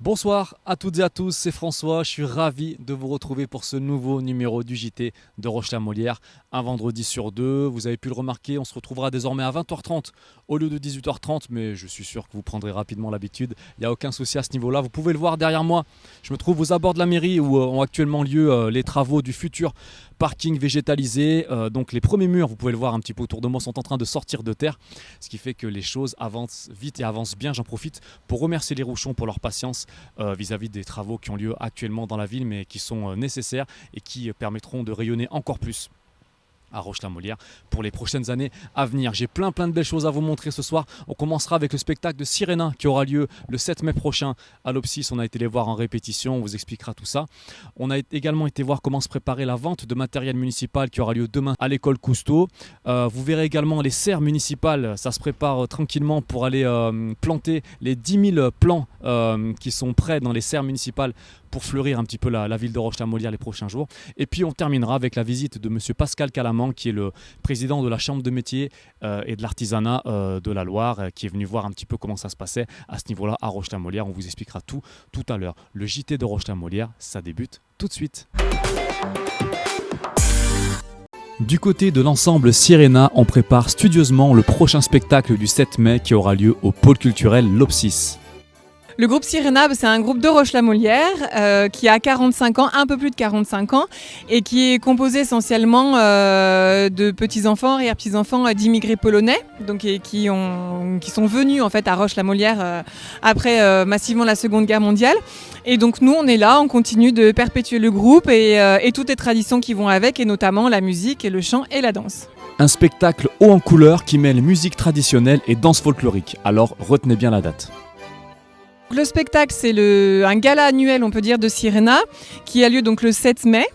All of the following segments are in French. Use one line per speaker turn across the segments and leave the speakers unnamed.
Bonsoir à toutes et à tous, c'est François, je suis ravi de vous retrouver pour ce nouveau numéro du JT de Roche-la-Molière. Un vendredi sur deux, vous avez pu le remarquer, on se retrouvera désormais à 20h30 au lieu de 18h30, mais je suis sûr que vous prendrez rapidement l'habitude, il n'y a aucun souci à ce niveau-là. Vous pouvez le voir derrière moi, je me trouve aux abords de la mairie où ont actuellement lieu les travaux du futur parking végétalisé. Donc les premiers murs, vous pouvez le voir un petit peu autour de moi, sont en train de sortir de terre, ce qui fait que les choses avancent vite et avancent bien. J'en profite pour remercier les Rouchons pour leur patience vis-à-vis des travaux qui ont lieu actuellement dans la ville, mais qui sont nécessaires et qui permettront de rayonner encore plus à Roche-la-Molière pour les prochaines années à venir. J'ai plein de belles choses à vous montrer ce soir. On commencera avec le spectacle de Sirena qui aura lieu le 7 mai prochain à l'Opsis. On a été les voir en répétition, on vous expliquera tout ça. On a également été voir comment se préparer la vente de matériel municipal qui aura lieu demain à l'école Cousteau. Vous verrez également les serres municipales, ça se prépare tranquillement pour aller planter les 10 000 plants qui sont prêts dans les serres municipales pour fleurir un petit peu la ville de Roche-la-Molière les prochains jours. Et puis on terminera avec la visite de monsieur Pascal Calaman, qui est le président de la Chambre de métier et de l'artisanat de la Loire, qui est venu voir un petit peu comment ça se passait à ce niveau-là à Roche-la-Molière. On vous expliquera tout à l'heure. Le JT de Roche-la-Molière, ça débute tout de suite. Du côté de l'ensemble Sirena, on prépare studieusement le prochain spectacle du 7 mai qui aura lieu au pôle culturel L'Opsis.
Le groupe Sirena, c'est un groupe de Roche-la-Molière qui a 45 ans, un peu plus de 45 ans, et qui est composé essentiellement de petits-enfants, arrière-petits-enfants d'immigrés polonais, donc, qui sont venus en fait à Roche-la-Molière après massivement la Seconde Guerre mondiale. Et donc nous, on est là, on continue de perpétuer le groupe et toutes les traditions qui vont avec, et notamment la musique, et le chant et la danse.
Un spectacle haut en couleur qui mêle musique traditionnelle et danse folklorique. Alors retenez bien la date.
Le spectacle, c'est un gala annuel, on peut dire, de Sirena, qui a lieu donc le 7 mai,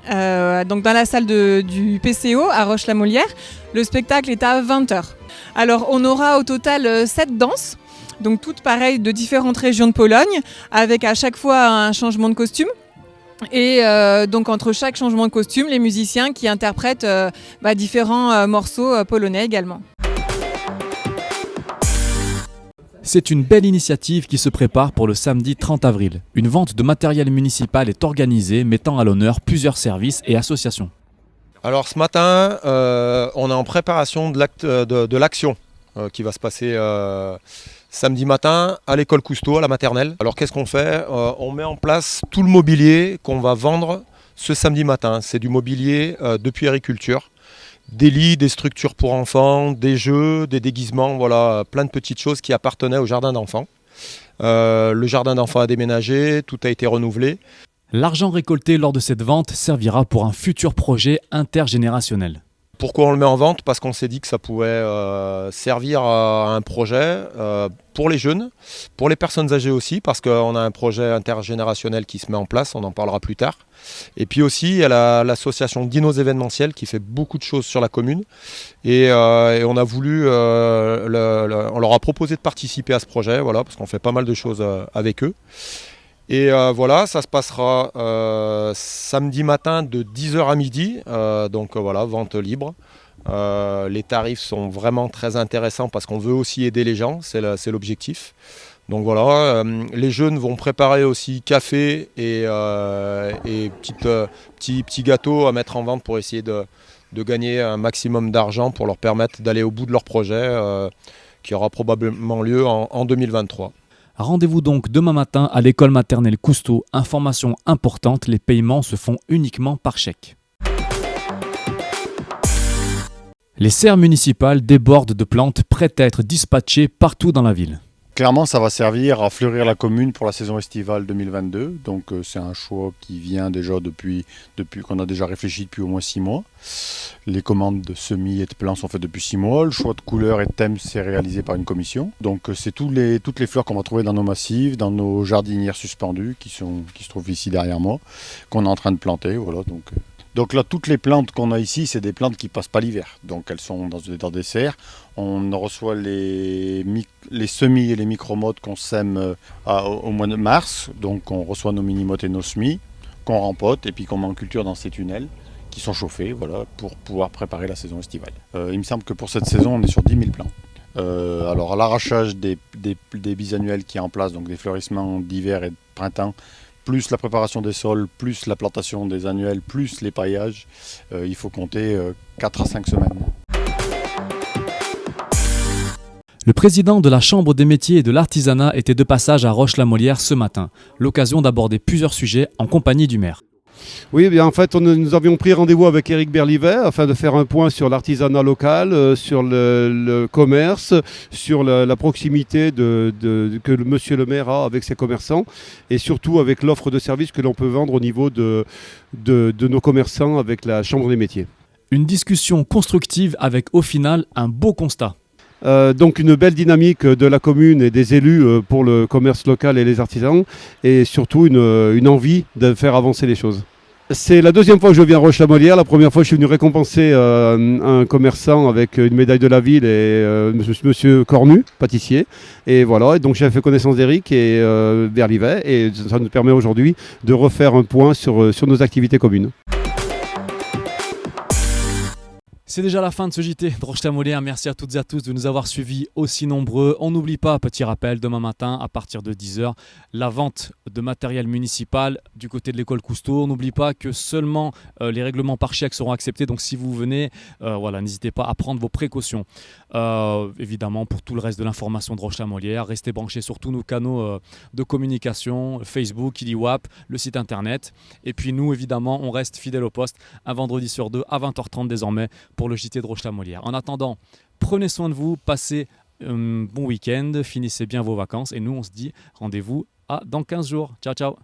donc dans la salle du PCO à Roche-la-Molière. Le spectacle est à 20h. Alors, on aura au total 7 danses, donc toutes pareilles de différentes régions de Pologne, avec à chaque fois un changement de costume. Et donc entre chaque changement de costume, les musiciens qui interprètent différents morceaux polonais également.
C'est une belle initiative qui se prépare pour le samedi 30 avril. Une vente de matériel municipal est organisée, mettant à l'honneur plusieurs services et associations.
Alors ce matin, on est en préparation de l'action qui va se passer samedi matin à l'école Cousteau, à la maternelle. Alors qu'est-ce qu'on fait ? On met en place tout le mobilier qu'on va vendre ce samedi matin. C'est du mobilier de puériculture. Des lits, des structures pour enfants, des jeux, des déguisements, voilà, plein de petites choses qui appartenaient au jardin d'enfants. Le jardin d'enfants a déménagé, tout a été renouvelé.
L'argent récolté lors de cette vente servira pour un futur projet intergénérationnel.
Pourquoi on le met en vente ? Parce qu'on s'est dit que ça pouvait servir à un projet pour les jeunes, pour les personnes âgées aussi, parce qu'on a un projet intergénérationnel qui se met en place, on en parlera plus tard. Et puis aussi, il y a l'association Dinos événementiel qui fait beaucoup de choses sur la commune. Et on a voulu, on leur a proposé de participer à ce projet, voilà, parce qu'on fait pas mal de choses avec eux. Et voilà, ça se passera samedi matin de 10h à midi, donc voilà, vente libre. Les tarifs sont vraiment très intéressants parce qu'on veut aussi aider les gens, c'est l'objectif. Donc voilà, les jeunes vont préparer aussi café et petits gâteaux à mettre en vente pour essayer de gagner un maximum d'argent pour leur permettre d'aller au bout de leur projet qui aura probablement lieu en 2023.
Rendez-vous donc demain matin à l'école maternelle Cousteau. Information importante, les paiements se font uniquement par chèque. Les serres municipales débordent de plantes prêtes à être dispatchées partout dans la ville.
Clairement, ça va servir à fleurir la commune pour la saison estivale 2022. Donc c'est un choix qui vient déjà depuis qu'on a déjà réfléchi depuis au moins 6 mois. Les commandes de semis et de plants sont faites depuis 6 mois. Le choix de couleurs et de thèmes, c'est réalisé par une commission. Donc c'est toutes les fleurs qu'on va trouver dans nos massifs, dans nos jardinières suspendues qui se trouvent ici derrière moi, qu'on est en train de planter. Voilà, donc là, toutes les plantes qu'on a ici, c'est des plantes qui ne passent pas l'hiver. Donc elles sont dans des serres. On reçoit les semis et les micromottes qu'on sème au mois de mars. Donc on reçoit nos mini-mottes et nos semis qu'on rempote et puis qu'on met en culture dans ces tunnels qui sont chauffés, voilà, pour pouvoir préparer la saison estivale. Il me semble que pour cette saison, on est sur 10 000 plants. Alors l'arrachage des bisannuels qui est en place, donc des fleurissements d'hiver et de printemps, plus la préparation des sols, plus la plantation des annuels, plus les paillages, il faut compter 4 à 5 semaines.
Le président de la Chambre des métiers et de l'artisanat était de passage à Roche-la-Molière ce matin. L'occasion d'aborder plusieurs sujets en compagnie du maire.
Oui, bien, en fait, nous avions pris rendez-vous avec Éric Berlivet afin de faire un point sur l'artisanat local, sur le commerce, sur la proximité que monsieur le maire a avec ses commerçants et surtout avec l'offre de services que l'on peut vendre au niveau de nos commerçants avec la Chambre des métiers.
Une discussion constructive avec au final un beau constat.
Donc une belle dynamique de la commune et des élus pour le commerce local et les artisans et surtout une envie de faire avancer les choses. C'est la deuxième fois que je viens à Roche-la-Molière. La première fois, je suis venu récompenser un commerçant avec une médaille de la ville et monsieur Cornu, pâtissier. Et voilà, et donc j'ai fait connaissance d'Éric et Berlivet et ça nous permet aujourd'hui de refaire un point sur nos activités communes.
C'est déjà la fin de ce JT de Roche-la-Molière. Merci à toutes et à tous de nous avoir suivis aussi nombreux. On n'oublie pas, petit rappel, demain matin à partir de 10h, la vente de matériel municipal du côté de l'école Cousteau. On n'oublie pas que seulement les règlements par chèque seront acceptés. Donc si vous venez, n'hésitez pas à prendre vos précautions. Évidemment, pour tout le reste de l'information de Roche-la-Molière, restez branchés sur tous nos canaux de communication, Facebook, IliWap, le site internet. Et puis nous, évidemment, on reste fidèles au poste un vendredi sur deux à 20h30 désormais pour le JT de Roche-la-Molière. En attendant, prenez soin de vous, passez un bon week-end, finissez bien vos vacances et nous on se dit rendez-vous dans 15 jours. Ciao ciao.